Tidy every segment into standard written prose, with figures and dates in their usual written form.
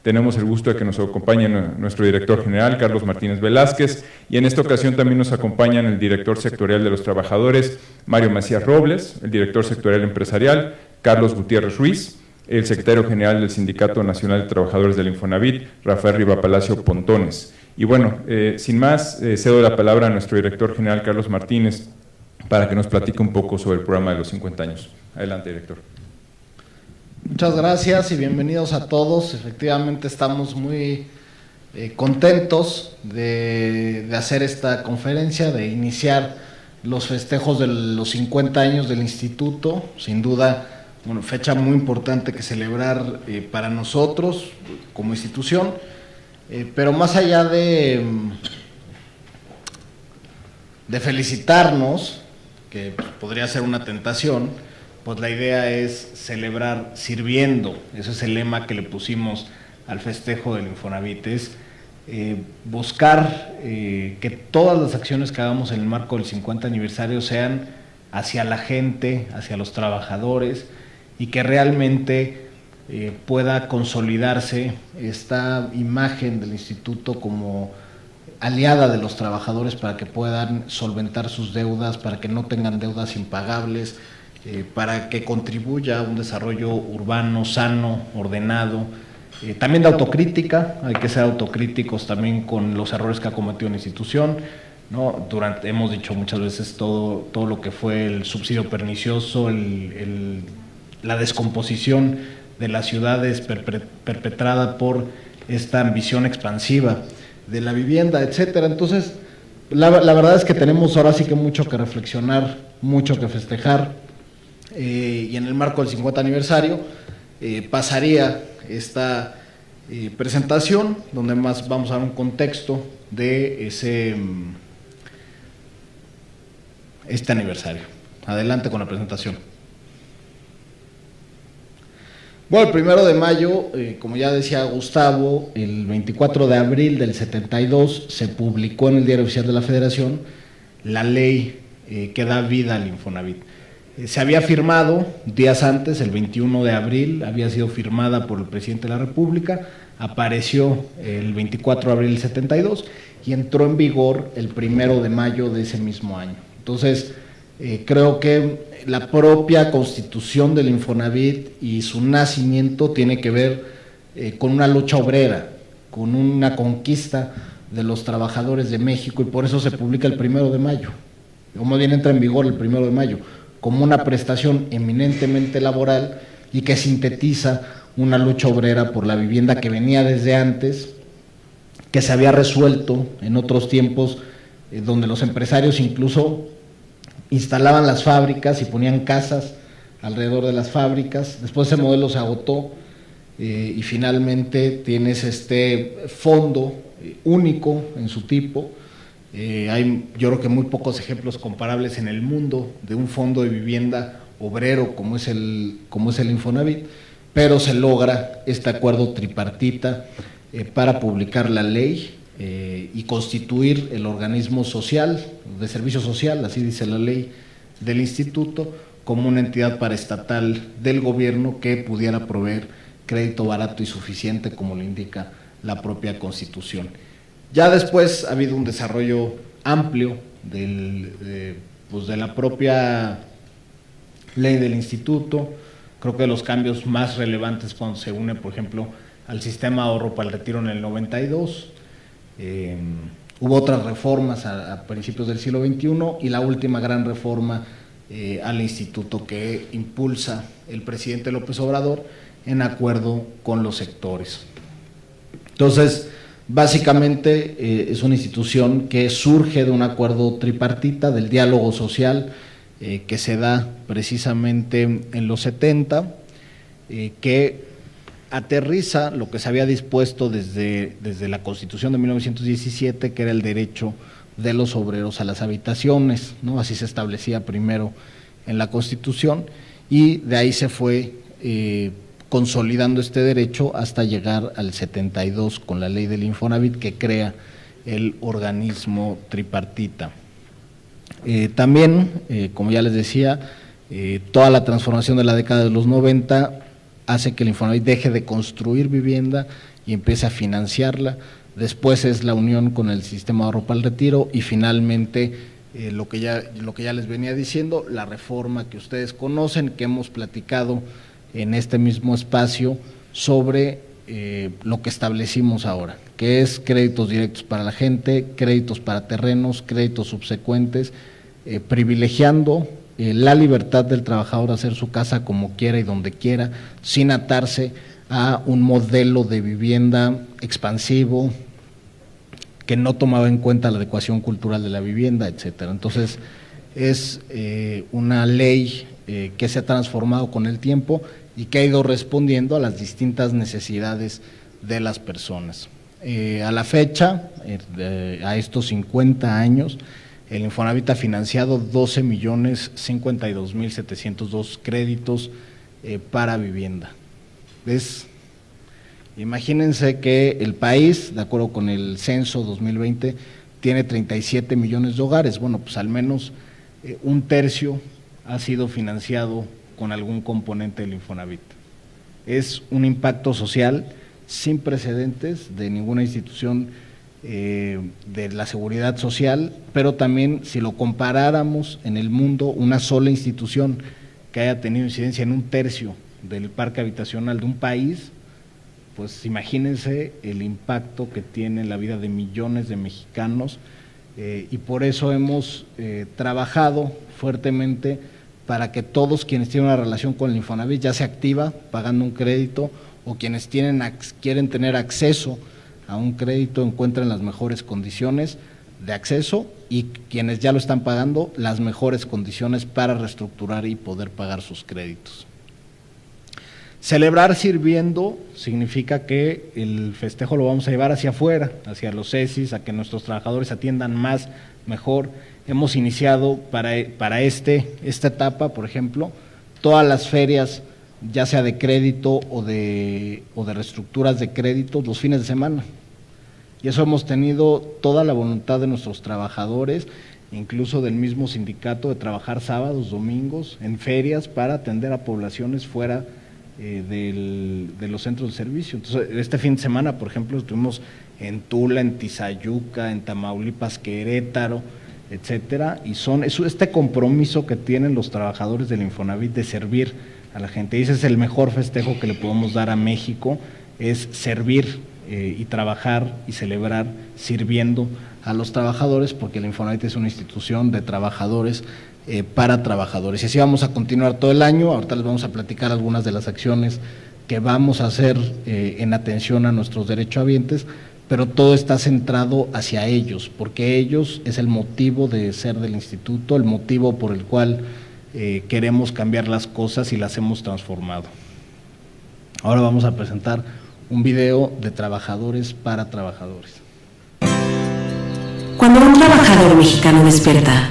Tenemos el gusto de que nos acompañe nuestro director general, Carlos Martínez Velázquez, y en esta ocasión también nos acompañan el director sectorial de los trabajadores, Mario Macías Robles, el director sectorial empresarial, Carlos Gutiérrez Ruiz, el secretario general del Sindicato Nacional de Trabajadores del Infonavit, Rafael Riva Palacio Pontones. Y bueno, sin más, cedo la palabra a nuestro director general, Carlos Martínez, para que nos platique un poco sobre el programa de los 50 años. Adelante, director. Muchas gracias y bienvenidos a todos. Efectivamente estamos muy contentos de hacer esta conferencia, de iniciar los festejos de los 50 años del Instituto. Sin duda, bueno, fecha muy importante que celebrar para nosotros como institución, pero más allá de felicitarnos, que podría ser una tentación, pues la idea es celebrar sirviendo. Ese es el lema que le pusimos al festejo del Infonavit, es buscar que todas las acciones que hagamos en el marco del 50 aniversario sean hacia la gente, hacia los trabajadores, y que realmente pueda consolidarse esta imagen del instituto como aliada de los trabajadores para que puedan solventar sus deudas, para que no tengan deudas impagables, para que contribuya a un desarrollo urbano, sano, ordenado, también de autocrítica. Hay que ser autocríticos también con los errores que ha cometido la institución, ¿no? Hemos dicho muchas veces todo lo que fue el subsidio pernicioso, la descomposición de las ciudades perpetrada por esta ambición expansiva de la vivienda, etcétera. Entonces, la verdad es que tenemos ahora sí que mucho que reflexionar, mucho que festejar. Y en el marco del 50 aniversario pasaría esta presentación, donde más vamos a dar un contexto de este aniversario. Adelante con la presentación. Bueno, el 1 de mayo, como ya decía Gustavo, el 24 de abril del 72 se publicó en el Diario Oficial de la Federación la ley que da vida al Infonavit. Se había firmado días antes, el 21 de abril, había sido firmada por el presidente de la República, apareció el 24 de abril del 72 y entró en vigor el 1 de mayo de ese mismo año. Entonces, creo que la propia constitución del Infonavit y su nacimiento tiene que ver con una lucha obrera, con una conquista de los trabajadores de México, y por eso se publica el 1 de mayo, o más bien entra en vigor el 1 de mayo, como una prestación eminentemente laboral y que sintetiza una lucha obrera por la vivienda que venía desde antes, que se había resuelto en otros tiempos, donde los empresarios incluso instalaban las fábricas y ponían casas alrededor de las fábricas. Después ese modelo se agotó y finalmente tienes este fondo único en su tipo. Hay, yo creo que muy pocos ejemplos comparables en el mundo de un fondo de vivienda obrero como es el Infonavit, pero se logra este acuerdo tripartita para publicar la ley y constituir el organismo social, de servicio social, así dice la ley del instituto, como una entidad paraestatal del gobierno que pudiera proveer crédito barato y suficiente, como lo indica la propia Constitución. Ya después ha habido un desarrollo amplio de la propia ley del instituto. Creo que los cambios más relevantes cuando se une, por ejemplo, al sistema de ahorro para el retiro en el 92. Hubo otras reformas a principios del siglo XXI y la última gran reforma al instituto que impulsa el presidente López Obrador en acuerdo con los sectores. Entonces, básicamente es una institución que surge de un acuerdo tripartita, del diálogo social que se da precisamente en los 70, que aterriza lo que se había dispuesto desde la Constitución de 1917, que era el derecho de los obreros a las habitaciones, ¿no? Así se establecía primero en la Constitución y de ahí se fue consolidando este derecho hasta llegar al 72 con la ley del Infonavit, que crea el organismo tripartita. También, como ya les decía, Toda la transformación de la década de los 90 hace que el Infonavit deje de construir vivienda y empiece a financiarla. Después es la unión con el sistema de ahorro para el retiro y finalmente lo que ya les venía diciendo, la reforma que ustedes conocen, que hemos platicado en este mismo espacio sobre lo que establecimos ahora, que es créditos directos para la gente, créditos para terrenos, créditos subsecuentes, privilegiando la libertad del trabajador a hacer su casa como quiera y donde quiera, sin atarse a un modelo de vivienda expansivo que no tomaba en cuenta la adecuación cultural de la vivienda, etcétera. Entonces, es una ley que se ha transformado con el tiempo y que ha ido respondiendo a las distintas necesidades de las personas. A la fecha, a estos 50 años, el Infonavit ha financiado 12.052.702 créditos para vivienda. Imagínense que el país, de acuerdo con el censo 2020, tiene 37 millones de hogares. Bueno, pues al menos un tercio ha sido financiado con algún componente del Infonavit. Es un impacto social sin precedentes de ninguna institución de la seguridad social, pero también si lo comparáramos en el mundo, una sola institución que haya tenido incidencia en un tercio del parque habitacional de un país, pues imagínense el impacto que tiene en la vida de millones de mexicanos, y por eso hemos trabajado fuertemente para que todos quienes tienen una relación con el Infonavit, ya sea activa, pagando un crédito, o quienes quieren tener acceso a un crédito, encuentren las mejores condiciones de acceso, y quienes ya lo están pagando, las mejores condiciones para reestructurar y poder pagar sus créditos. Celebrar sirviendo significa que el festejo lo vamos a llevar hacia afuera, hacia los CESIs, a que nuestros trabajadores atiendan más, mejor. Hemos iniciado para esta etapa, por ejemplo, todas las ferias, ya sea de crédito o de reestructuras de créditos, los fines de semana. Y eso hemos tenido toda la voluntad de nuestros trabajadores, incluso del mismo sindicato, de trabajar sábados, domingos, en ferias para atender a poblaciones fuera de los centros de servicio. Entonces, este fin de semana, por ejemplo, estuvimos en Tula, en Tizayuca, en Tamaulipas, Querétaro, etcétera, y es este compromiso que tienen los trabajadores del Infonavit de servir a la gente. Y ese es el mejor festejo que le podemos dar a México, es servir y trabajar y celebrar sirviendo a los trabajadores, porque el Infonavit es una institución de trabajadores para trabajadores. Y así vamos a continuar todo el año. Ahorita les vamos a platicar algunas de las acciones que vamos a hacer en atención a nuestros derechohabientes, pero todo está centrado hacia ellos, porque ellos es el motivo de ser del instituto, el motivo por el cual queremos cambiar las cosas y las hemos transformado. Ahora vamos a presentar un video de trabajadores para trabajadores. Cuando un trabajador mexicano despierta,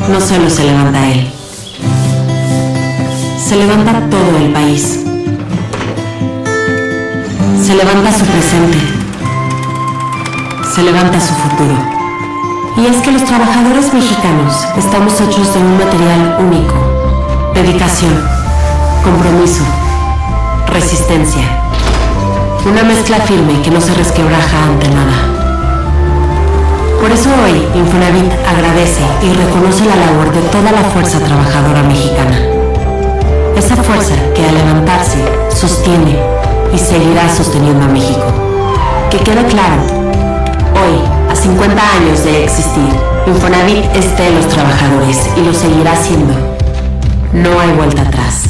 no solo se levanta él, se levanta todo el país. Se levanta su presente, se levanta su futuro. Y es que los trabajadores mexicanos estamos hechos de un material único: dedicación, compromiso, resistencia. Una mezcla firme que no se resquebraja ante nada. Por eso hoy Infonavit agradece y reconoce la labor de toda la fuerza trabajadora mexicana. Esa fuerza que al levantarse sostiene y seguirá sosteniendo a México. Que quede claro, hoy, a 50 años de existir, Infonavit es de los trabajadores y lo seguirá haciendo. No hay vuelta atrás.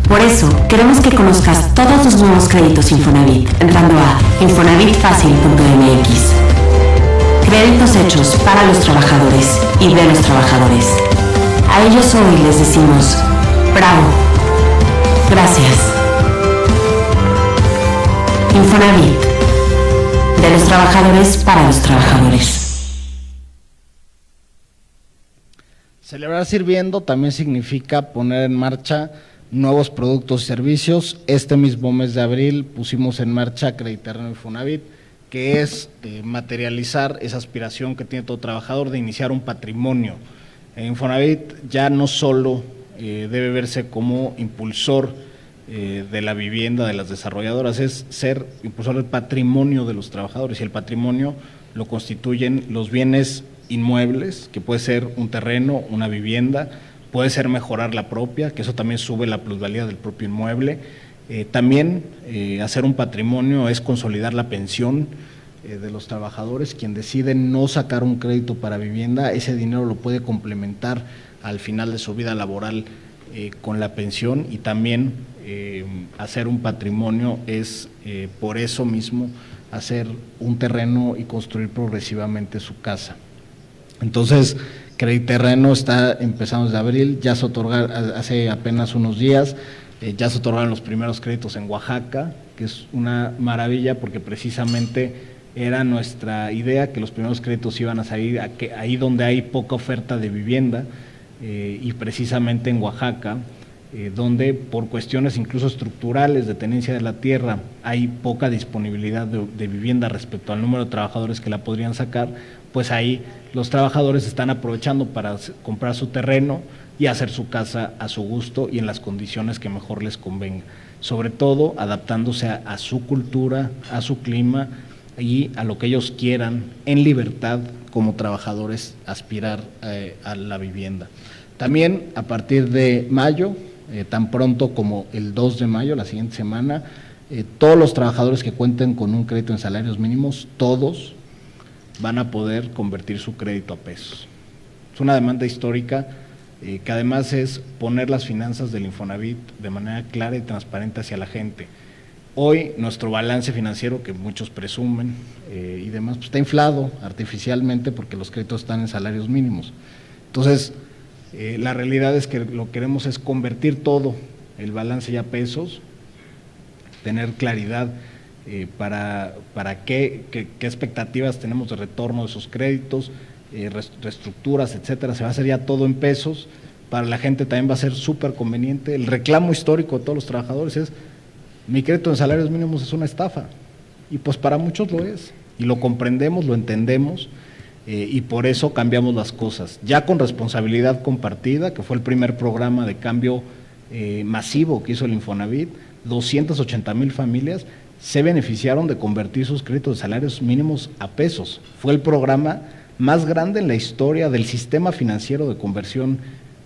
Por eso, queremos que conozcas todos los nuevos créditos Infonavit entrando a infonavitfacil.mx. Créditos hechos para los trabajadores y de los trabajadores. A ellos hoy les decimos, bravo, gracias. Infonavit, de los trabajadores para los trabajadores. Celebrar sirviendo también significa poner en marcha nuevos productos y servicios. Este mismo mes de abril pusimos en marcha Crediterreno Infonavit, que es materializar esa aspiración que tiene todo trabajador de iniciar un patrimonio Infonavit ya no solo debe verse como impulsor de la vivienda de las desarrolladoras, es ser impulsor del patrimonio de los trabajadores, y el patrimonio lo constituyen los bienes inmuebles, que puede ser un terreno, una vivienda, puede ser mejorar la propia, que eso también sube la plusvalía del propio inmueble. También hacer un patrimonio es consolidar la pensión de los trabajadores. Quien decide no sacar un crédito para vivienda, ese dinero lo puede complementar al final de su vida laboral con la pensión, y también hacer un patrimonio es por eso mismo hacer un terreno y construir progresivamente su casa. Entonces, Crediterreno está empezando desde abril, ya se otorgaron hace apenas unos días, ya se otorgaron los primeros créditos en Oaxaca, que es una maravilla porque precisamente era nuestra idea que los primeros créditos iban a salir ahí donde hay poca oferta de vivienda, y precisamente en Oaxaca, donde por cuestiones incluso estructurales de tenencia de la tierra hay poca disponibilidad de vivienda respecto al número de trabajadores que la podrían sacar, pues ahí los trabajadores están aprovechando para comprar su terreno y hacer su casa a su gusto y en las condiciones que mejor les convenga, sobre todo adaptándose a su cultura, a su clima y a lo que ellos quieran en libertad como trabajadores aspirar a la vivienda. También a partir de mayo, tan pronto como el 2 de mayo, la siguiente semana, todos los trabajadores que cuenten con un crédito en salarios mínimos, todos van a poder convertir su crédito a pesos. Es una demanda histórica que además es poner las finanzas del Infonavit de manera clara y transparente hacia la gente. Hoy nuestro balance financiero, que muchos presumen y demás, pues está inflado artificialmente porque los créditos están en salarios mínimos. Entonces, la realidad es que lo que queremos es convertir todo el balance ya a pesos, tener claridad para qué expectativas tenemos de retorno de esos créditos, reestructuras, etcétera. Se va a hacer ya todo en pesos, para la gente también va a ser súper conveniente. El reclamo histórico de todos los trabajadores es: mi crédito en salarios mínimos es una estafa, y pues para muchos lo es, y lo comprendemos, lo entendemos, y por eso cambiamos las cosas, ya con responsabilidad compartida, que fue el primer programa de cambio masivo que hizo el Infonavit. 280,000 familias se beneficiaron de convertir sus créditos de salarios mínimos a pesos. Fue el programa más grande en la historia del sistema financiero de conversión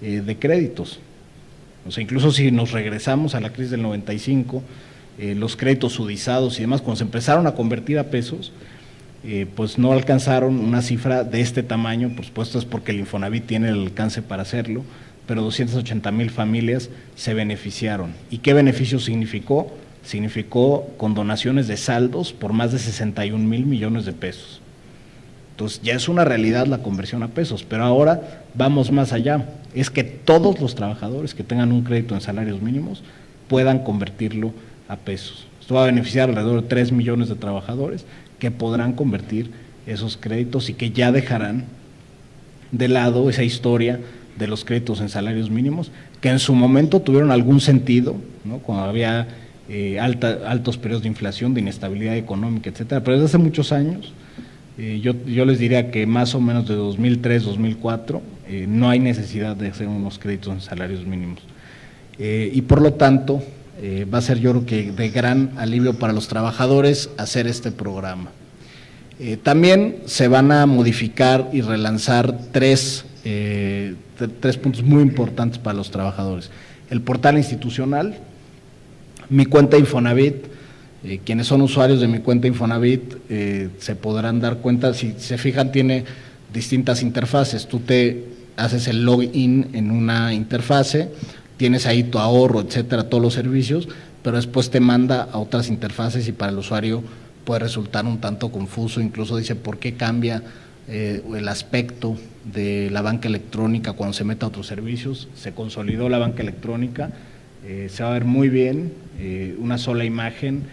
de créditos. O sea, incluso si nos regresamos a la crisis del 95, los créditos sudizados y demás, cuando se empezaron a convertir a pesos, pues no alcanzaron una cifra de este tamaño. Por supuesto es porque el Infonavit tiene el alcance para hacerlo, pero 280,000 familias se beneficiaron. ¿Y qué beneficio significó? Significó condonaciones de saldos por más de 61,000 millones de pesos. Entonces ya es una realidad la conversión a pesos, pero ahora vamos más allá, es que todos los trabajadores que tengan un crédito en salarios mínimos puedan convertirlo a pesos. Esto va a beneficiar alrededor de 3 millones de trabajadores que podrán convertir esos créditos y que ya dejarán de lado esa historia de los créditos en salarios mínimos, que en su momento tuvieron algún sentido, ¿no? Cuando había altos periodos de inflación, de inestabilidad económica, etcétera, pero desde hace muchos años, yo les diría que más o menos de 2003, 2004, no hay necesidad de hacer unos créditos en salarios mínimos. Y por lo tanto, va a ser, yo creo que de gran alivio para los trabajadores hacer este programa. También se van a modificar y relanzar tres puntos muy importantes para los trabajadores. El portal institucional, mi cuenta Infonavit. Quienes son usuarios de mi cuenta Infonavit se podrán dar cuenta, si se fijan, tiene distintas interfaces. Tú te haces el login en una interfase, tienes ahí tu ahorro, etcétera, todos los servicios, pero después te manda a otras interfaces y para el usuario puede resultar un tanto confuso. Incluso dice por qué cambia el aspecto de la banca electrónica cuando se mete a otros servicios. Se consolidó la banca electrónica, se va a ver muy bien, una sola imagen,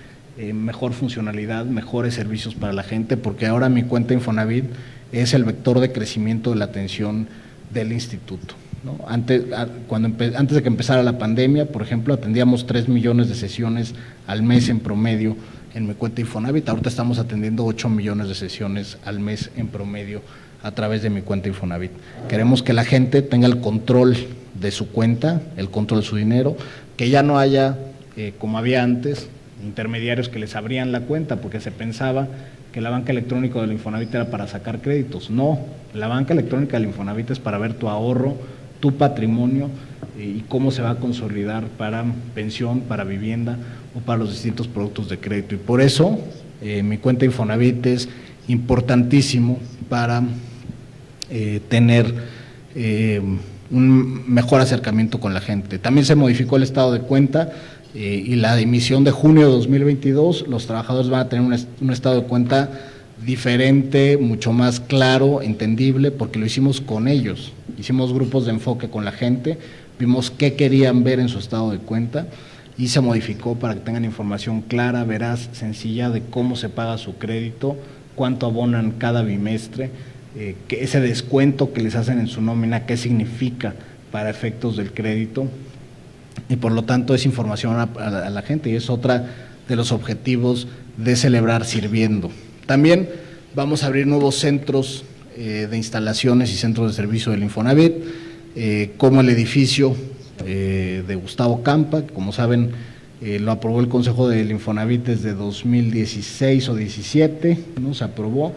mejor funcionalidad, mejores servicios para la gente, porque ahora mi cuenta Infonavit es el vector de crecimiento de la atención del instituto, ¿no? Antes de que empezara la pandemia, por ejemplo, atendíamos 3 millones de sesiones al mes en promedio en mi cuenta Infonavit. Ahorita estamos atendiendo 8 millones de sesiones al mes en promedio a través de mi cuenta Infonavit. Queremos que la gente tenga el control de su cuenta, el control de su dinero, que ya no haya, como había antes, intermediarios que les abrían la cuenta porque se pensaba que la banca electrónica del Infonavit era para sacar créditos. No, la banca electrónica del Infonavit es para ver tu ahorro, tu patrimonio y cómo se va a consolidar para pensión, para vivienda o para los distintos productos de crédito. Y por eso mi cuenta Infonavit es importantísimo para tener un mejor acercamiento con la gente. También se modificó el estado de cuenta y la emisión de junio de 2022, los trabajadores van a tener un estado de cuenta diferente, mucho más claro, entendible, porque lo hicimos con ellos. Hicimos grupos de enfoque con la gente, vimos qué querían ver en su estado de cuenta y se modificó para que tengan información clara, veraz, sencilla de cómo se paga su crédito, cuánto abonan cada bimestre, que ese descuento que les hacen en su nómina, qué significa para efectos del crédito, y por lo tanto es información a la gente y es otra de los objetivos de Celebrar Sirviendo. También vamos a abrir nuevos centros de instalaciones y centros de servicio del Infonavit, como el edificio de Gustavo Campa, que como saben lo aprobó el Consejo del Infonavit desde 2016 o 17, ¿no? Se aprobó.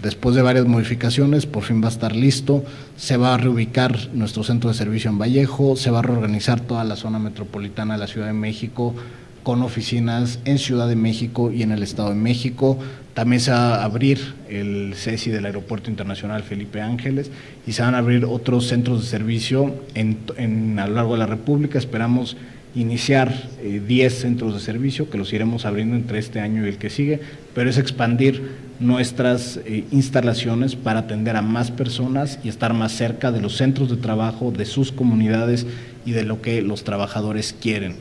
Después de varias modificaciones, por fin va a estar listo, se va a reubicar nuestro centro de servicio en Vallejo, se va a reorganizar toda la zona metropolitana de la Ciudad de México con oficinas en Ciudad de México y en el Estado de México. También se va a abrir el CESI del Aeropuerto Internacional Felipe Ángeles y se van a abrir otros centros de servicio a lo largo de la República. Esperamos iniciar 10 centros de servicio que los iremos abriendo entre este año y el que sigue, pero es expandir nuestras instalaciones para atender a más personas y estar más cerca de los centros de trabajo, de sus comunidades y de lo que los trabajadores quieren.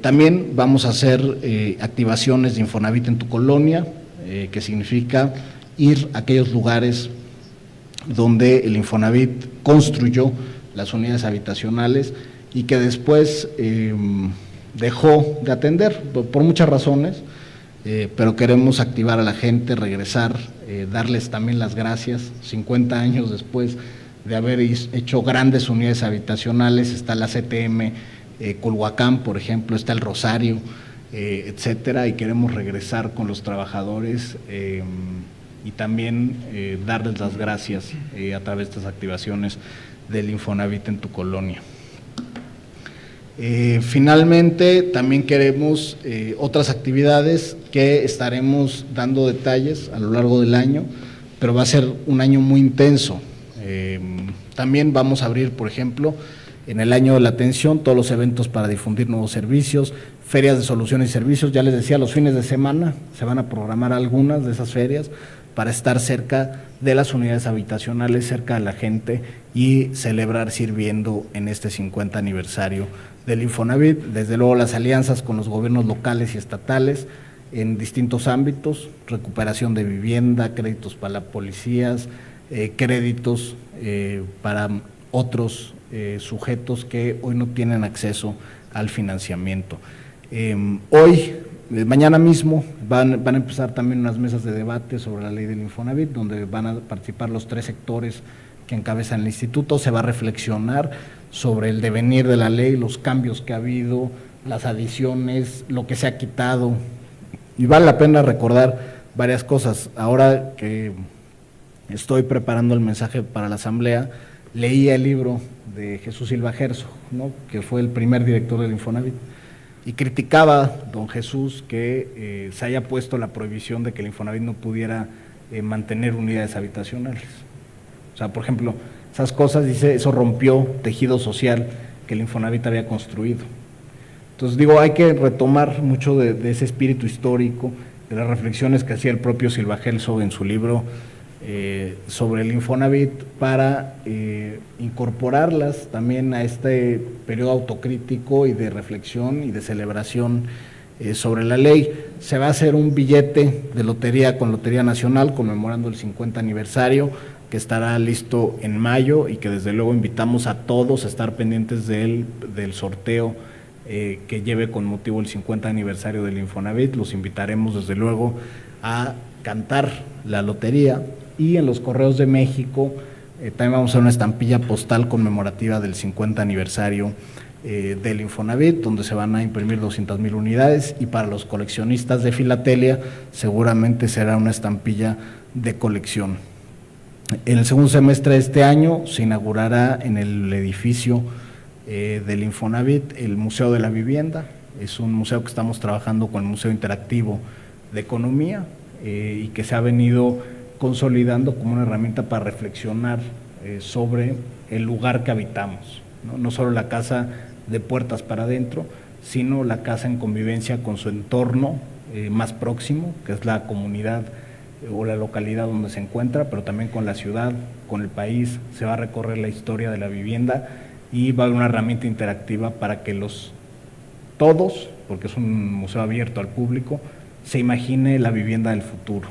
También vamos a hacer activaciones de Infonavit en tu colonia, que significa ir a aquellos lugares donde el Infonavit construyó las unidades habitacionales y que después dejó de atender por muchas razones, pero queremos activar a la gente, regresar, darles también las gracias. 50 años después de haber hecho grandes unidades habitacionales, está la CTM Culhuacán, por ejemplo, está el Rosario, etcétera, y queremos regresar con los trabajadores y también darles las gracias a través de estas activaciones del Infonavit en tu colonia. Finalmente, también queremos otras actividades que estaremos dando detalles a lo largo del año, pero va a ser un año muy intenso. También vamos a abrir, por ejemplo, en el año de la atención, todos los eventos para difundir nuevos servicios, ferias de soluciones y servicios. Ya les decía, los fines de semana se van a programar algunas de esas ferias para estar cerca de las unidades habitacionales, cerca de la gente y celebrar sirviendo en este 50 aniversario del Infonavit. Desde luego las alianzas con los gobiernos locales y estatales en distintos ámbitos, recuperación de vivienda, créditos para policías, créditos para otros sujetos que hoy no tienen acceso al financiamiento. Mañana mismo van a empezar también unas mesas de debate sobre la ley del Infonavit, donde van a participar los 3 sectores que encabezan el instituto. Se va a reflexionar sobre el devenir de la ley, los cambios que ha habido, las adiciones, lo que se ha quitado, y vale la pena recordar varias cosas. Ahora que estoy preparando el mensaje para la Asamblea, leía el libro de Jesús Silva Herzog, ¿no?, que fue el primer director del Infonavit, y criticaba don Jesús que se haya puesto la prohibición de que el Infonavit no pudiera mantener unidades habitacionales. O sea, por ejemplo, esas cosas, dice, eso rompió tejido social que el Infonavit había construido. Entonces digo, hay que retomar mucho de ese espíritu histórico, de las reflexiones que hacía el propio Silva Herzog en su libro sobre el Infonavit, para incorporarlas también a este periodo autocrítico y de reflexión y de celebración sobre la ley. Se va a hacer un billete de lotería con Lotería Nacional conmemorando el 50 aniversario, que estará listo en mayo y que desde luego invitamos a todos a estar pendientes del sorteo que lleve con motivo el 50 aniversario del Infonavit. Los invitaremos desde luego a cantar la lotería, y en los Correos de México también vamos a hacer una estampilla postal conmemorativa del 50 aniversario del Infonavit, donde se van a imprimir 200,000 unidades, y para los coleccionistas de filatelia seguramente será una estampilla de colección. En el segundo semestre de este año se inaugurará en el edificio del Infonavit el Museo de la Vivienda. Es un museo que estamos trabajando con el Museo Interactivo de Economía y que se ha venido consolidando como una herramienta para reflexionar sobre el lugar que habitamos, ¿no? No solo la casa de puertas para adentro, sino la casa en convivencia con su entorno más próximo, que es la comunidad o la localidad donde se encuentra, pero también con la ciudad, con el país. Se va a recorrer la historia de la vivienda y va a haber una herramienta interactiva para que todos, porque es un museo abierto al público, se imagine la vivienda del futuro.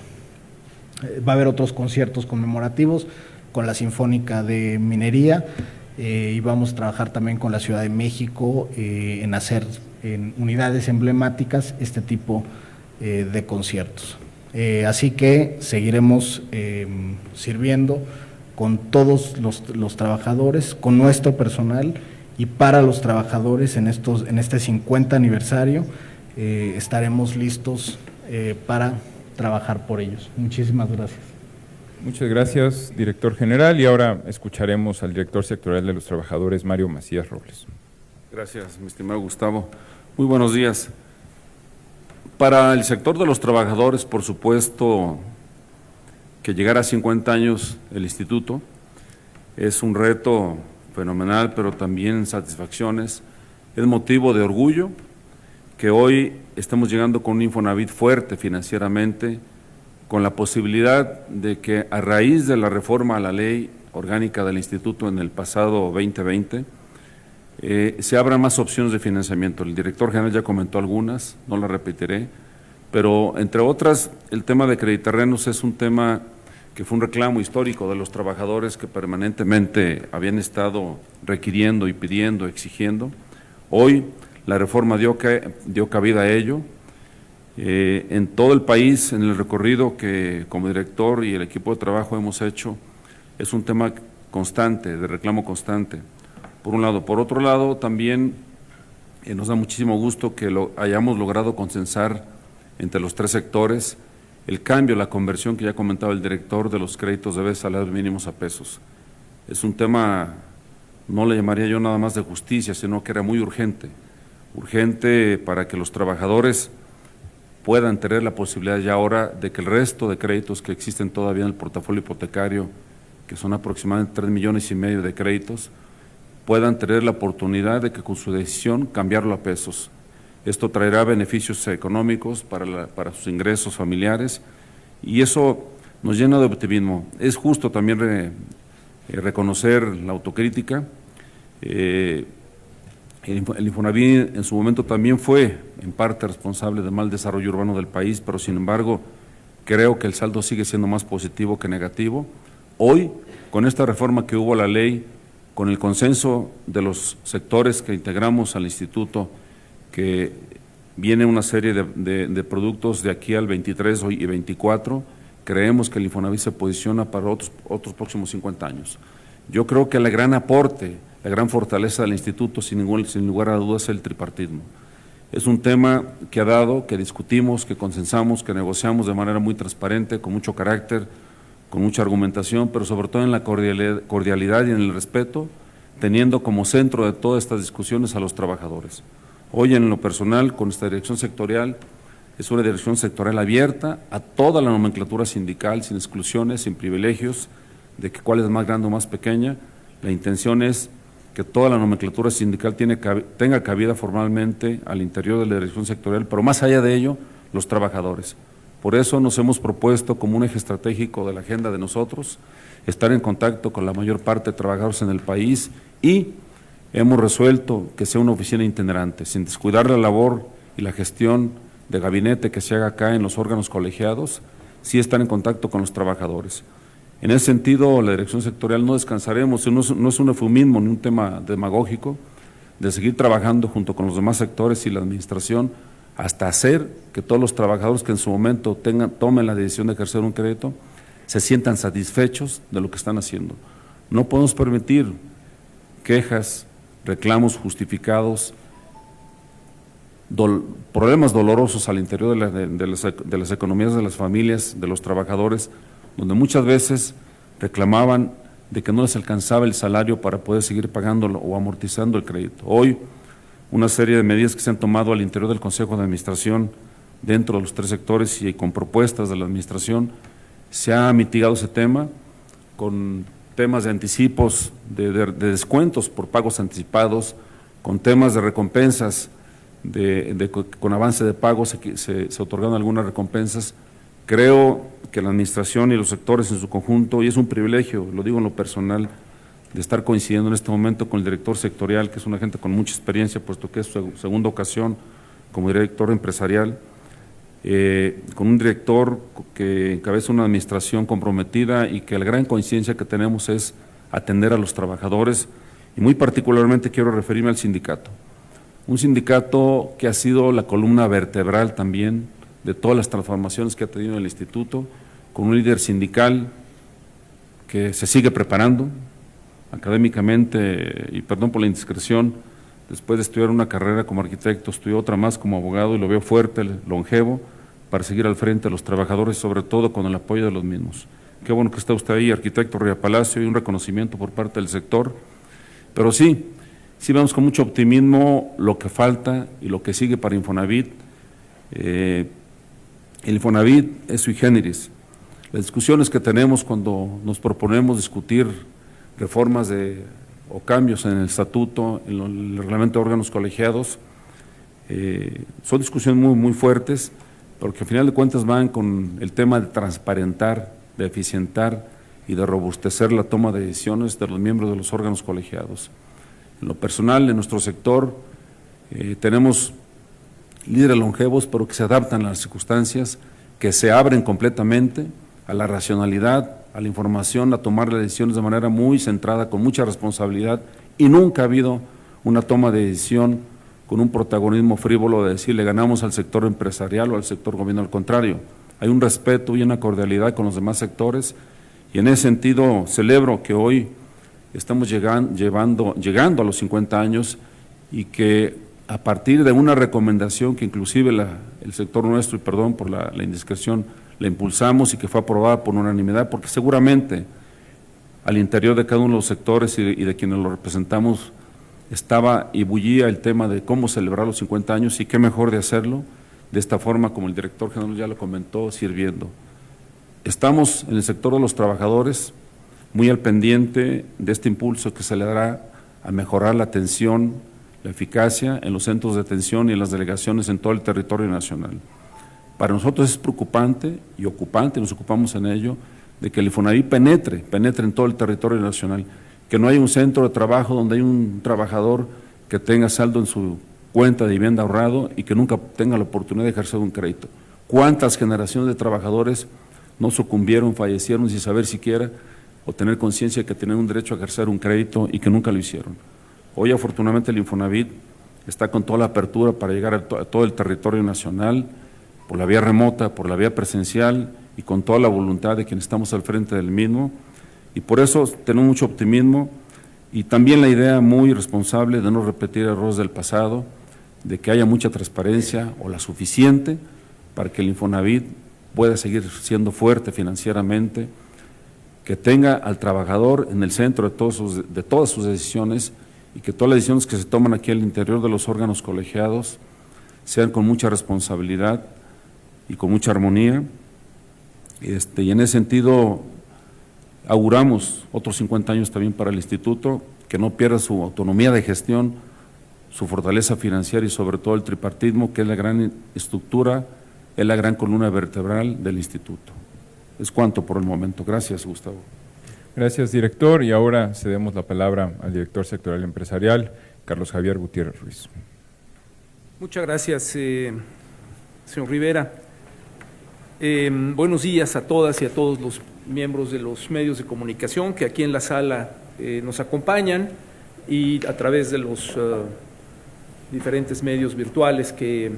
Va a haber otros conciertos conmemorativos con la Sinfónica de Minería, y vamos a trabajar también con la Ciudad de México en hacer en unidades emblemáticas este tipo de conciertos. Así que seguiremos sirviendo con todos los trabajadores, con nuestro personal, y para los trabajadores en este 50 aniversario estaremos listos para trabajar por ellos. Muchísimas gracias. Muchas gracias, director general, y ahora escucharemos al director sectorial de los trabajadores, Mario Macías Robles. Gracias, mi estimado Gustavo. Muy buenos días. Para el sector de los trabajadores, por supuesto, que llegar a 50 años el instituto es un reto fenomenal, pero también satisfacciones. Es motivo de orgullo que hoy estemos llegando con un Infonavit fuerte financieramente, con la posibilidad de que a raíz de la reforma a la ley orgánica del instituto en el pasado 2020, se abran más opciones de financiamiento. El director general ya comentó algunas, no las repetiré, pero entre otras, el tema de crediterrenos es un tema que fue un reclamo histórico de los trabajadores que permanentemente habían estado requiriendo y pidiendo, exigiendo. Hoy la reforma dio cabida a ello. En todo el país, en el recorrido que como director y el equipo de trabajo hemos hecho, es un tema constante, de reclamo constante, por un lado. Por otro lado, también nos da muchísimo gusto que hayamos logrado consensar entre los tres sectores el cambio, la conversión que ya comentaba el director de los créditos de veces salarios mínimos a pesos. Es un tema, no le llamaría yo nada más de justicia, sino que era muy urgente para que los trabajadores puedan tener la posibilidad ya ahora de que el resto de créditos que existen todavía en el portafolio hipotecario, que son aproximadamente 3,5 millones de créditos, puedan tener la oportunidad de que con su decisión cambiarlo a pesos. Esto traerá beneficios económicos para sus ingresos familiares y eso nos llena de optimismo. Es justo también reconocer la autocrítica. El Infonavit en su momento también fue en parte responsable del mal desarrollo urbano del país, pero sin embargo creo que el saldo sigue siendo más positivo que negativo. Hoy, con esta reforma que hubo a la ley, con el consenso de los sectores que integramos al instituto, que viene una serie de productos de aquí al 23 y 24, creemos que el Infonavit se posiciona para otros próximos 50 años. Yo creo que el gran aporte, la gran fortaleza del instituto, sin lugar a dudas, es el tripartismo. Es un tema que ha dado, que discutimos, que consensamos, que negociamos de manera muy transparente, con mucho carácter, con mucha argumentación, pero sobre todo en la cordialidad y en el respeto, teniendo como centro de todas estas discusiones a los trabajadores. Hoy en lo personal, con esta dirección sectorial, es una dirección sectorial abierta a toda la nomenclatura sindical, sin exclusiones, sin privilegios, de que cuál es más grande o más pequeña. La intención es que toda la nomenclatura sindical tenga cabida formalmente al interior de la dirección sectorial, pero más allá de ello, los trabajadores. Por eso nos hemos propuesto como un eje estratégico de la agenda de nosotros, estar en contacto con la mayor parte de trabajadores en el país y hemos resuelto que sea una oficina itinerante, sin descuidar la labor y la gestión de gabinete que se haga acá en los órganos colegiados, sí estar en contacto con los trabajadores. En ese sentido, la dirección sectorial no descansaremos, no es un eufemismo ni un tema demagógico, de seguir trabajando junto con los demás sectores y la administración hasta hacer que todos los trabajadores que en su momento tomen la decisión de ejercer un crédito, se sientan satisfechos de lo que están haciendo. No podemos permitir quejas, reclamos justificados, problemas dolorosos al interior de las economías de las familias, de los trabajadores, donde muchas veces reclamaban de que no les alcanzaba el salario para poder seguir pagándolo o amortizando el crédito. Hoy, una serie de medidas que se han tomado al interior del Consejo de Administración, dentro de los 3 sectores y con propuestas de la Administración, se ha mitigado ese tema con temas de anticipos, de descuentos por pagos anticipados, con temas de recompensas, con avance de pagos se otorgaron algunas recompensas. Creo que la Administración y los sectores en su conjunto, y es un privilegio, lo digo en lo personal, de estar coincidiendo en este momento con el director sectorial, que es una gente con mucha experiencia, puesto que es su segunda ocasión como director empresarial, con un director que encabeza una administración comprometida y que la gran coincidencia que tenemos es atender a los trabajadores, y muy particularmente quiero referirme al sindicato. Un sindicato que ha sido la columna vertebral también de todas las transformaciones que ha tenido el instituto, con un líder sindical que se sigue preparando académicamente, y perdón por la indiscreción, después de estudiar una carrera como arquitecto, estudió otra más como abogado y lo veo fuerte, longevo, para seguir al frente de los trabajadores, sobre todo con el apoyo de los mismos. Qué bueno que está usted ahí, arquitecto Ría Palacio, y un reconocimiento por parte del sector, pero sí vemos con mucho optimismo lo que falta y lo que sigue para Infonavit. El Infonavit es sui generis. Las discusiones que tenemos cuando nos proponemos discutir reformas o cambios en el estatuto, en el reglamento de órganos colegiados, son discusiones muy fuertes, porque al final de cuentas van con el tema de transparentar, de eficientar y de robustecer la toma de decisiones de los miembros de los órganos colegiados. En lo personal, en nuestro sector, tenemos líderes longevos, pero que se adaptan a las circunstancias, que se abren completamente a la racionalidad, a la información, a tomar las decisiones de manera muy centrada, con mucha responsabilidad, y nunca ha habido una toma de decisión con un protagonismo frívolo de decir le ganamos al sector empresarial o al sector gobierno. Al contrario, hay un respeto y una cordialidad con los demás sectores, y en ese sentido celebro que hoy estamos llegando a los 50 años y que a partir de una recomendación que inclusive el sector nuestro, y perdón por la indiscreción, la impulsamos y que fue aprobada por unanimidad, porque seguramente al interior de cada uno de los sectores y de quienes lo representamos estaba y bullía el tema de cómo celebrar los 50 años, y qué mejor de hacerlo de esta forma, como el director general ya lo comentó, sirviendo. Estamos en el sector de los trabajadores muy al pendiente de este impulso que se le dará a mejorar la atención, la eficacia en los centros de atención y en las delegaciones en todo el territorio nacional. Para nosotros es preocupante y ocupante, nos ocupamos en ello, de que el Infonavit penetre en todo el territorio nacional, que no haya un centro de trabajo donde hay un trabajador que tenga saldo en su cuenta de vivienda ahorrado y que nunca tenga la oportunidad de ejercer un crédito. ¿Cuántas generaciones de trabajadores no sucumbieron, fallecieron sin saber siquiera o tener conciencia de que tenían un derecho a ejercer un crédito y que nunca lo hicieron? Hoy afortunadamente el Infonavit está con toda la apertura para llegar a todo el territorio nacional, por la vía remota, por la vía presencial y con toda la voluntad de quienes estamos al frente del mismo, y por eso tenemos mucho optimismo y también la idea muy responsable de no repetir errores del pasado, de que haya mucha transparencia o la suficiente para que el Infonavit pueda seguir siendo fuerte financieramente, que tenga al trabajador en el centro de todas sus decisiones, y que todas las decisiones que se toman aquí al interior de los órganos colegiados sean con mucha responsabilidad y con mucha armonía, y en ese sentido auguramos otros 50 años también para el instituto, que no pierda su autonomía de gestión, su fortaleza financiera y sobre todo el tripartismo, que es la gran estructura, es la gran columna vertebral del instituto. Es cuanto por el momento. Gracias, Gustavo. Gracias, director, y ahora cedemos la palabra al director sectorial empresarial, Carlos Javier Gutiérrez Ruiz. Muchas gracias, señor Rivera. Buenos días a todas y a todos los miembros de los medios de comunicación que aquí en la sala nos acompañan, y a través de los diferentes medios virtuales que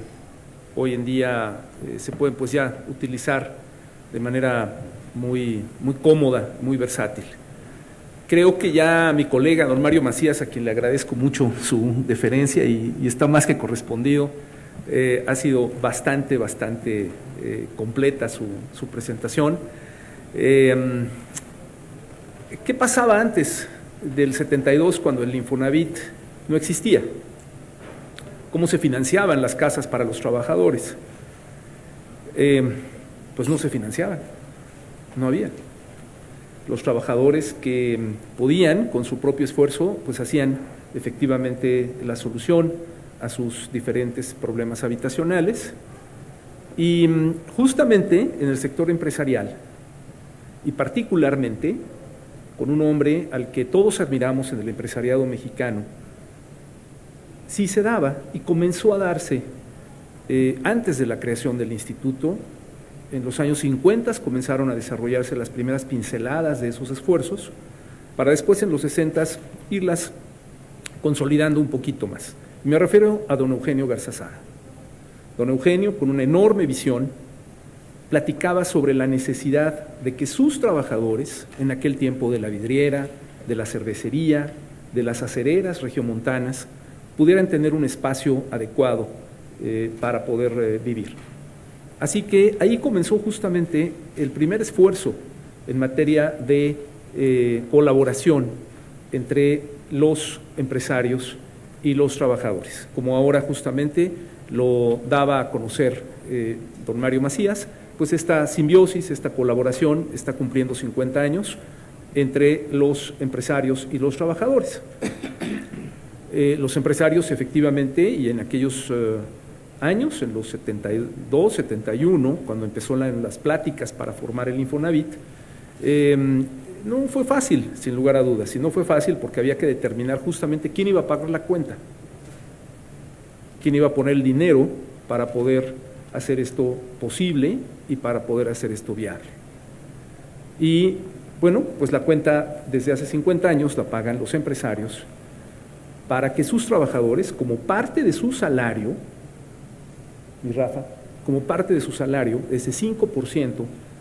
hoy en día se pueden pues ya utilizar de manera muy cómoda, muy versátil. Creo que ya mi colega, don Mario Macías, a quien le agradezco mucho su deferencia y está más que correspondido, ha sido bastante completa su presentación. ¿Qué pasaba antes del 72 cuando el Infonavit no existía? ¿Cómo se financiaban las casas para los trabajadores? Pues no se financiaban, no había. Los trabajadores que podían, con su propio esfuerzo, pues hacían efectivamente la solución a sus diferentes problemas habitacionales. Y justamente en el sector empresarial, y particularmente con un hombre al que todos admiramos en el empresariado mexicano, sí se daba y comenzó a darse antes de la creación del instituto. En los años 50 comenzaron a desarrollarse las primeras pinceladas de esos esfuerzos, para después en los 60 irlas consolidando un poquito más. Me refiero a don Eugenio Garzazada. Don Eugenio, con una enorme visión, platicaba sobre la necesidad de que sus trabajadores, en aquel tiempo de la vidriera, de la cervecería, de las acereras regiomontanas, pudieran tener un espacio adecuado para poder vivir. Así que ahí comenzó justamente el primer esfuerzo en materia de colaboración entre los empresarios y los trabajadores, como ahora justamente lo daba a conocer don Mario Macías. Pues esta simbiosis, esta colaboración está cumpliendo 50 años entre los empresarios y los trabajadores. Los empresarios efectivamente, y en aquellos años, en los 72, 71, cuando empezó las pláticas para formar el Infonavit, no fue fácil, sin lugar a dudas, y no fue fácil porque había que determinar justamente quién iba a pagar la cuenta, quién iba a poner el dinero para poder hacer esto posible y para poder hacer esto viable. Y bueno, pues la cuenta desde hace 50 años la pagan los empresarios para que sus trabajadores, como parte de su salario, y Rafa, como parte de su salario, ese 5%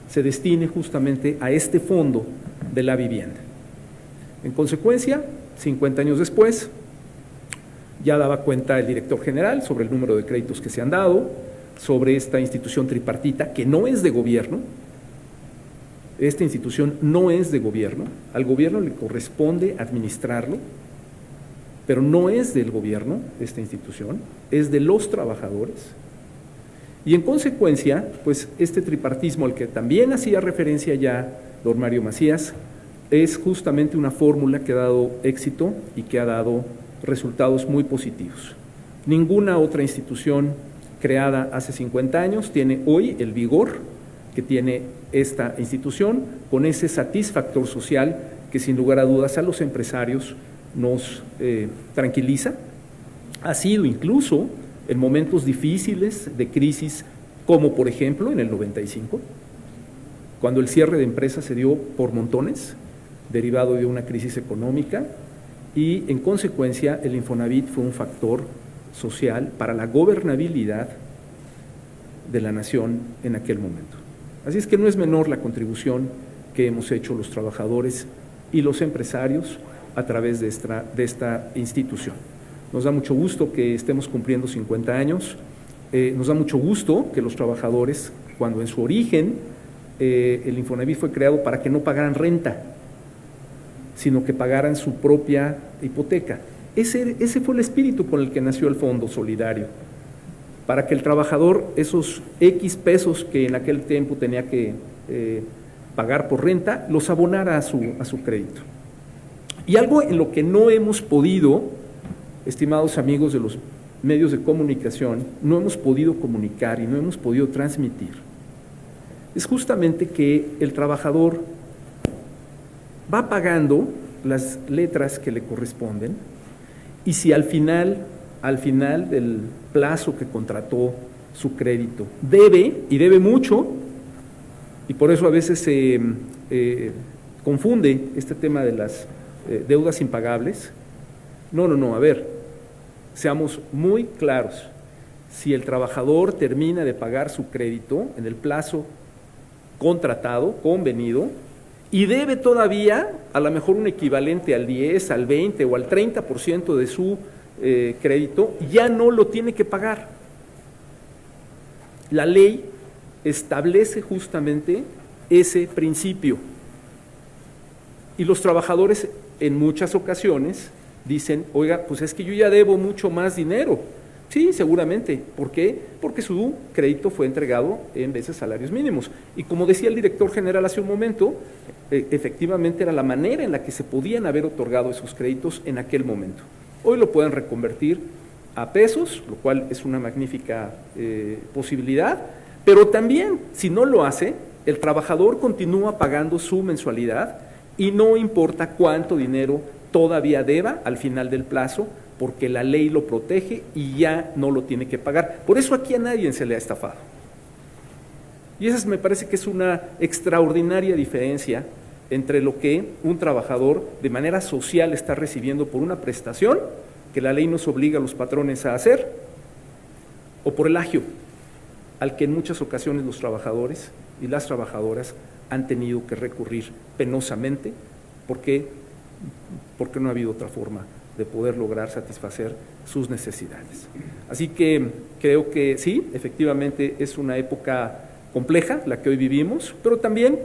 se destine justamente a este fondo de la vivienda. En consecuencia, 50 años después, ya daba cuenta el director general sobre el número de créditos que se han dado, sobre esta institución tripartita que no es de gobierno. Esta institución no es de gobierno, al gobierno le corresponde administrarlo, pero no es del gobierno esta institución, es de los trabajadores. Y en consecuencia, pues este tripartismo al que también hacía referencia ya don Mario Macías, es justamente una fórmula que ha dado éxito y que ha dado resultados muy positivos. Ninguna otra institución creada hace 50 años tiene hoy el vigor que tiene esta institución, con ese satisfactor social que sin lugar a dudas a los empresarios nos tranquiliza. Ha sido incluso en momentos difíciles de crisis, como por ejemplo en el 95, cuando el cierre de empresas se dio por montones, derivado de una crisis económica, y en consecuencia el Infonavit fue un factor social para la gobernabilidad de la nación en aquel momento. Así es que no es menor la contribución que hemos hecho los trabajadores y los empresarios a través de esta institución. Nos da mucho gusto que estemos cumpliendo 50 años, nos da mucho gusto que los trabajadores, cuando en su origen el Infonavit fue creado para que no pagaran renta, sino que pagaran su propia hipoteca. Ese fue el espíritu con el que nació el Fondo Solidario, para que el trabajador esos X pesos que en aquel tiempo tenía que pagar por renta, los abonara a su crédito. Y algo en lo que no hemos podido, estimados amigos de los medios de comunicación, no hemos podido comunicar y no hemos podido transmitir, es justamente que el trabajador va pagando las letras que le corresponden, y si al final del plazo que contrató su crédito debe, y debe mucho, y por eso a veces se confunde este tema de las deudas impagables. No, a ver, seamos muy claros. Si el trabajador termina de pagar su crédito en el plazo contratado, convenido, y debe todavía a lo mejor un equivalente al 10, al 20 o al 30% de su crédito, ya no lo tiene que pagar. La ley establece justamente ese principio. Y los trabajadores en muchas ocasiones dicen, oiga, pues es que yo ya debo mucho más dinero. Sí, seguramente. ¿Por qué? Porque su crédito fue entregado en veces salarios mínimos. Y como decía el director general hace un momento, efectivamente era la manera en la que se podían haber otorgado esos créditos en aquel momento. Hoy lo pueden reconvertir a pesos, lo cual es una magnífica posibilidad, pero también, si no lo hace, el trabajador continúa pagando su mensualidad y no importa cuánto dinero todavía deba al final del plazo, porque la ley lo protege y ya no lo tiene que pagar. Por eso aquí a nadie se le ha estafado. Y esa me parece que es una extraordinaria diferencia entre lo que un trabajador de manera social está recibiendo por una prestación que la ley nos obliga a los patrones a hacer, o por el agio al que en muchas ocasiones los trabajadores y las trabajadoras han tenido que recurrir penosamente porque no ha habido otra forma de poder lograr satisfacer sus necesidades. Así que creo que sí, efectivamente es una época compleja la que hoy vivimos, pero también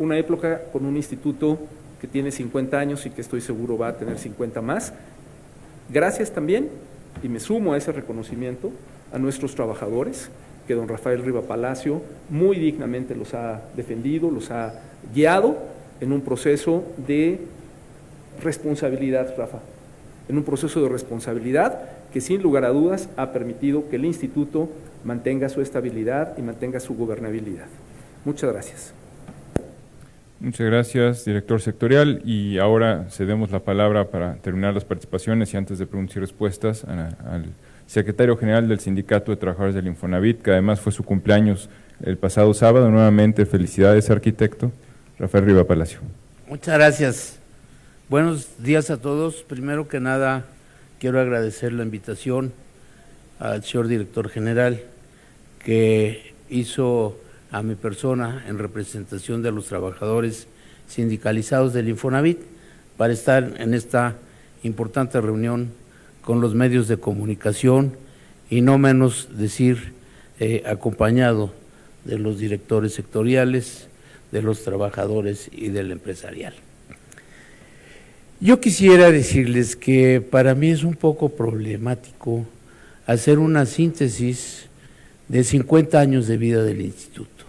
una época con un instituto que tiene 50 años y que estoy seguro va a tener 50 más. Gracias también, y me sumo a ese reconocimiento, a nuestros trabajadores, que don Rafael Riva Palacio muy dignamente los ha defendido, los ha guiado en un proceso de responsabilidad, Rafa, en un proceso de responsabilidad que sin lugar a dudas ha permitido que el instituto mantenga su estabilidad y mantenga su gobernabilidad. Muchas gracias. Muchas gracias, director sectorial. Y ahora cedemos la palabra para terminar las participaciones y antes de preguntas y respuestas al secretario general del Sindicato de Trabajadores del Infonavit, que además fue su cumpleaños el pasado sábado. Nuevamente, felicidades, arquitecto. Rafael Riva Palacio. Muchas gracias. Buenos días a todos. Primero que nada, quiero agradecer la invitación al señor director general que hizo a mi persona en representación de los trabajadores sindicalizados del Infonavit para estar en esta importante reunión con los medios de comunicación y no menos decir acompañado de los directores sectoriales, de los trabajadores y del empresarial. Yo quisiera decirles que para mí es un poco problemático hacer una síntesis de 50 años de vida del instituto.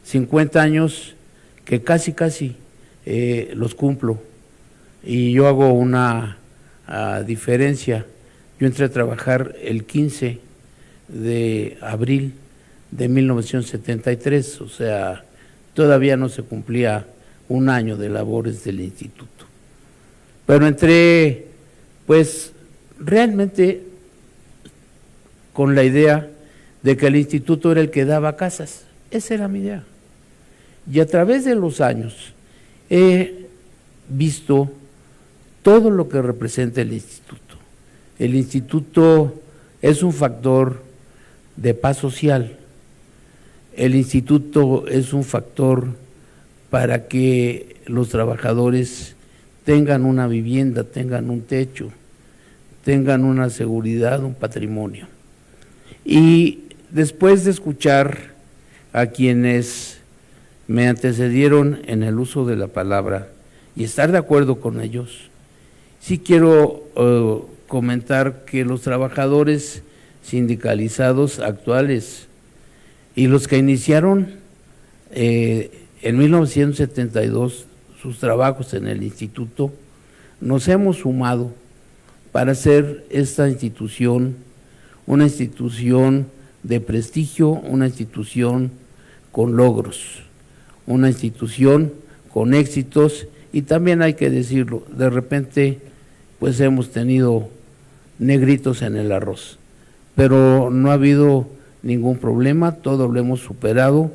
50 años que casi los cumplo, y yo hago una diferencia. Yo entré a trabajar el 15 de abril de 1973, o sea, todavía no se cumplía un año de labores del instituto. Pero entré, pues, realmente con la idea de que el instituto era el que daba casas. Esa era mi idea. Y a través de los años he visto todo lo que representa el instituto. El instituto es un factor de paz social. El instituto es un factor para que los trabajadores tengan una vivienda, tengan un techo, tengan una seguridad, un patrimonio. Y después de escuchar a quienes me antecedieron en el uso de la palabra y estar de acuerdo con ellos, sí quiero comentar que los trabajadores sindicalizados actuales y los que iniciaron en 1972 sus trabajos en el instituto, nos hemos sumado para hacer esta institución una institución de prestigio, una institución con logros, una institución con éxitos, y también hay que decirlo, de repente pues hemos tenido negritos en el arroz, pero no ha habido ningún problema, todo lo hemos superado,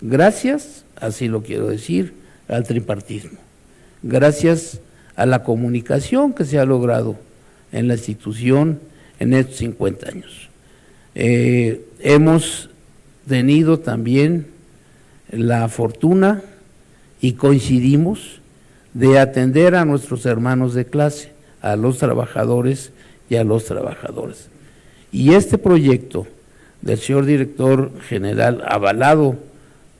gracias, así lo quiero decir, al tripartismo, gracias a la comunicación que se ha logrado en la institución en estos 50 años. Hemos tenido también la fortuna y coincidimos de atender a nuestros hermanos de clase, a los trabajadores y a los trabajadores. Y este proyecto del señor director general, avalado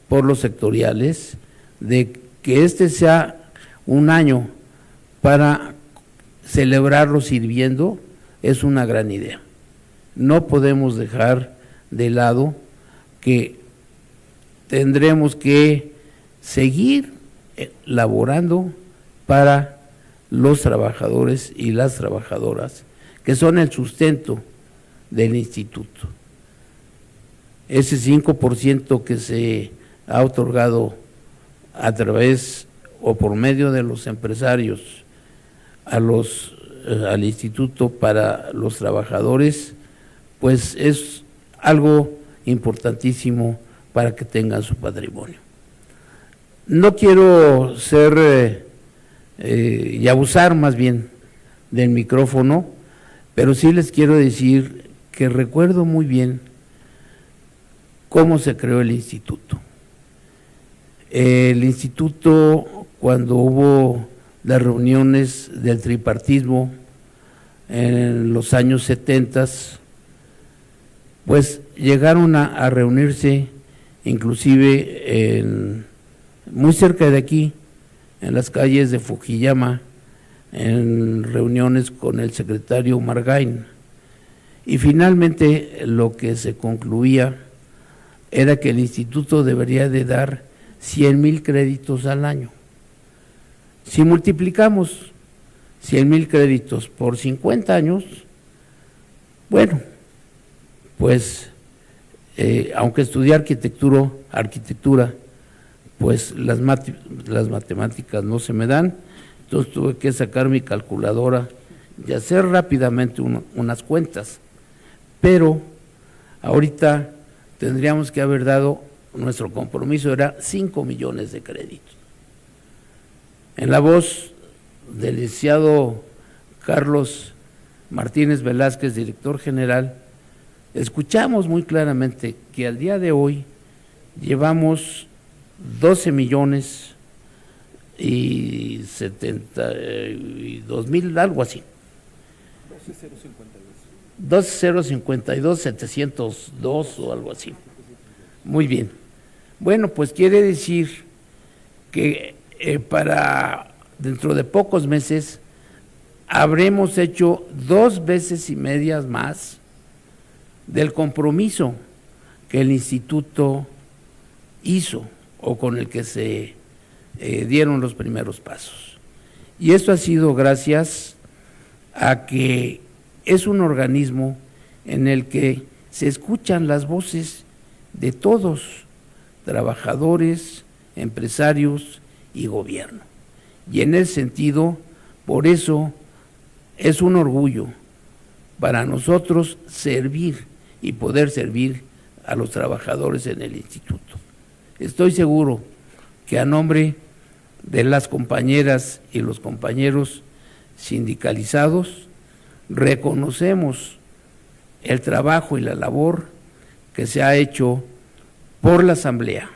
por los sectoriales, de que este sea un año para celebrarlo sirviendo, es una gran idea. No podemos dejar de lado que tendremos que seguir laborando para los trabajadores y las trabajadoras, que son el sustento del instituto. Ese 5% que se ha otorgado a través o por medio de los empresarios al instituto para los trabajadores, pues es algo importantísimo para que tengan su patrimonio. No quiero ser y abusar más bien del micrófono, pero sí les quiero decir que recuerdo muy bien cómo se creó el instituto. El instituto, cuando hubo las reuniones del tripartismo en los años 70, pues llegaron a reunirse inclusive muy cerca de aquí, en las calles de Fukuyama, en reuniones con el secretario Margain. Y finalmente lo que se concluía era que el instituto debería de dar 100,000 créditos al año. Si multiplicamos 100,000 créditos por 50 años, bueno, pues aunque estudié arquitectura, pues las matemáticas no se me dan, entonces tuve que sacar mi calculadora y hacer rápidamente unas cuentas. Pero ahorita tendríamos que haber dado, nuestro compromiso era 5 millones de créditos. En la voz del licenciado Carlos Martínez Velázquez, director general, escuchamos muy claramente que al día de hoy llevamos 12 millones y 72,000, algo así. 12,052,702 o algo así. Muy bien. Bueno, pues quiere decir que para dentro de pocos meses habremos hecho 2 veces y media más del compromiso que el instituto hizo o con el que se dieron los primeros pasos. Y esto ha sido gracias a que es un organismo en el que se escuchan las voces de todos, trabajadores, empresarios y gobierno. Y en ese sentido, por eso es un orgullo para nosotros servir y poder servir a los trabajadores en el instituto. Estoy seguro que a nombre de las compañeras y los compañeros sindicalizados reconocemos el trabajo y la labor que se ha hecho por la Asamblea,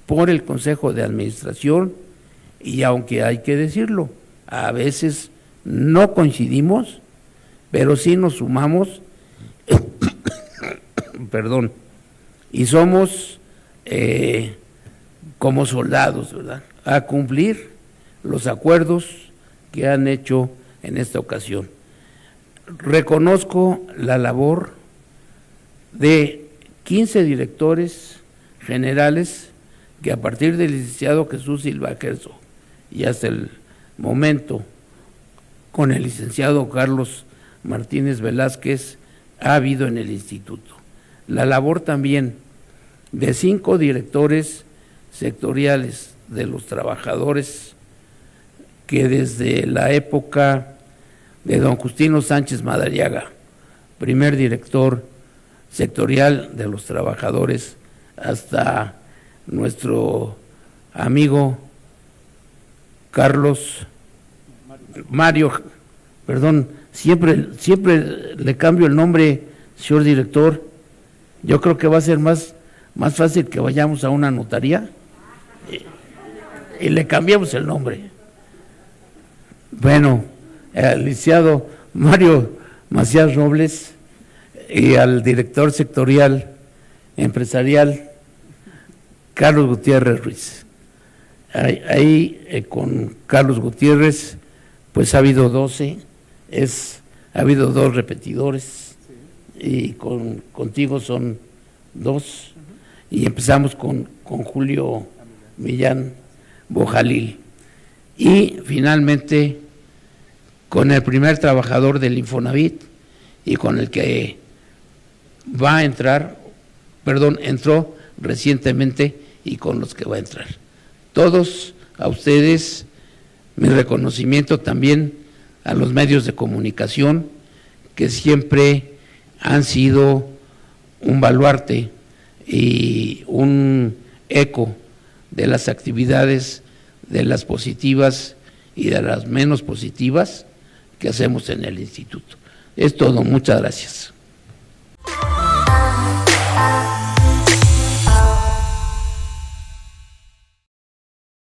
por el Consejo de Administración, y aunque hay que decirlo, a veces no coincidimos, pero sí nos sumamos, perdón, y somos como soldados, ¿verdad?, a cumplir los acuerdos que han hecho en esta ocasión. Reconozco la labor de 15 directores generales que a partir del licenciado Jesús Silva Herzog y hasta el momento con el licenciado Carlos Martínez Velázquez ha habido en el instituto. La labor también de 5 directores sectoriales de los trabajadores que desde la época de don Justino Sánchez Madariaga, primer director sectorial de los trabajadores, hasta nuestro amigo Mario, siempre le cambio el nombre, señor director, yo creo que va a ser más más fácil que vayamos a una notaría y le cambiamos el nombre. Bueno, al licenciado Mario Macías Robles y al director sectorial empresarial Carlos Gutiérrez Ruiz. Ahí con Carlos Gutiérrez pues ha habido 12, ha habido 2 repetidores, y contigo son 2, y empezamos con Julio Millán Bojalil, y finalmente con el primer trabajador del Infonavit y con el que va a entrar, entró recientemente y con los que va a entrar. Todos a ustedes, mi reconocimiento también a los medios de comunicación que siempre han sido un baluarte y un eco de las actividades, de las positivas y de las menos positivas que hacemos en el instituto. Es todo, muchas gracias.